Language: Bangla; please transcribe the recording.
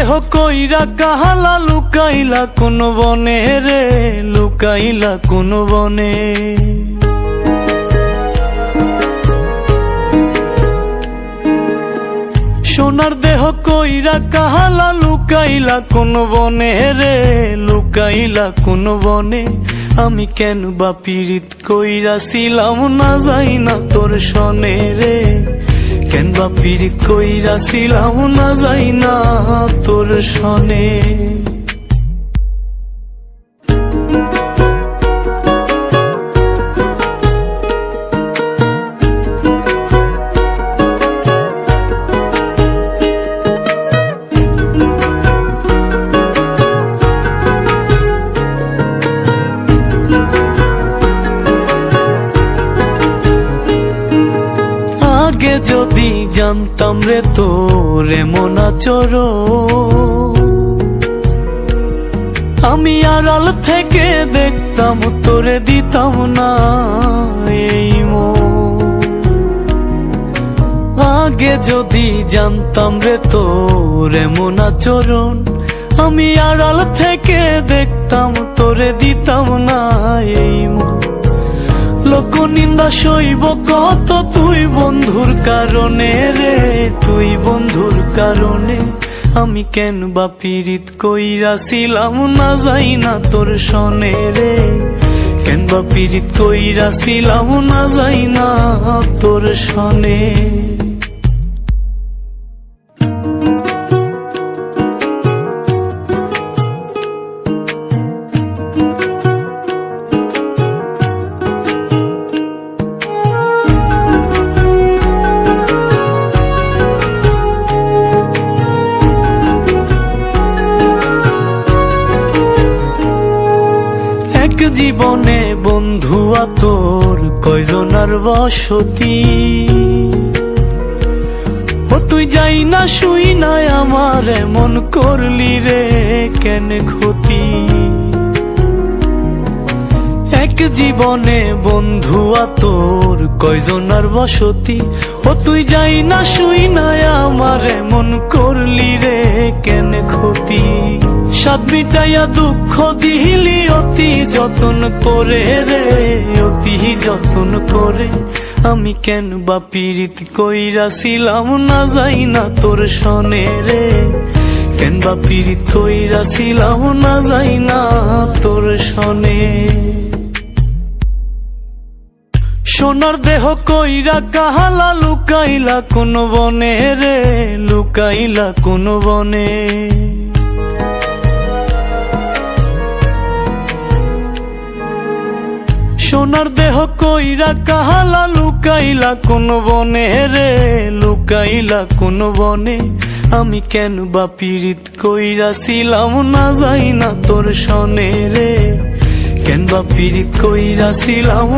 দেহ কইরা কাহালা লুকাইলা কোন বনে রে, লুকাইলা কোন বনে। সোনার দেহ কইরা কাহালা লুকাইলা কোন বনে রে, লুকাইলা কোন বনে। আমি কেন বা পীড়িত কইরাছিলাম না যাই না তোর সনে রে, কেন বা পীড়িত কইরাছিলাম না যাই না তোর সনে। আগে যদি জানতাম রে তোর এমন আচরণ, আমি আড়াল থেকে দেখতাম তোরে দিতাম না এই মন। আগে যদি জানতাম রে তোর এমন আচরণ, আমি আড়াল থেকে দেখতাম তোরে দিতাম না এই মন। লোক নিন্দা সইব কত তুই বন্ধুর কারণে রে, তুই বন্ধুর কারণে। আমি কেন বা পীড়িত কইরাছিলাম না যাই না তোর সনে রে, কেন বা পীড়িত কইরাছিলাম না যাই না তোর সনে। এক জীবনে বন্ধু তোর কয়জনার বসতি, ও তুই যাই না শুই নাই আমার এমন করলি রে কেন ক্ষতি। এক জীবনে বন্ধু তোর কয়জনার বসতি, ও তুই যাই না শুই নাই আমার এমন করলি রে কেন ক্ষতি। সাত মিটাইয়া দুঃখ দিলি অতি যতন করে রে, অতি যতন করে। আমি কেন বা পীড়িত কইরাছিলাম না যাই না তোর সনে রে, কেন বা পীড়িত কইরাছিলাম না যাই না তোর সনে। সোনার দেহ কইরা কাহালা লুকাইলা কোন বনে রে, লুকাইলা কোন বনে। সোনার দেহ কইরা কাহালা লুকাইলা কোন বনে রে, লুকাইলা কোন বনে। আমি কেন বা পীড়িত কইরাছিলাম না যাই না তোর সনে রে, কেন বা পীড়িত কইরাছিলাম।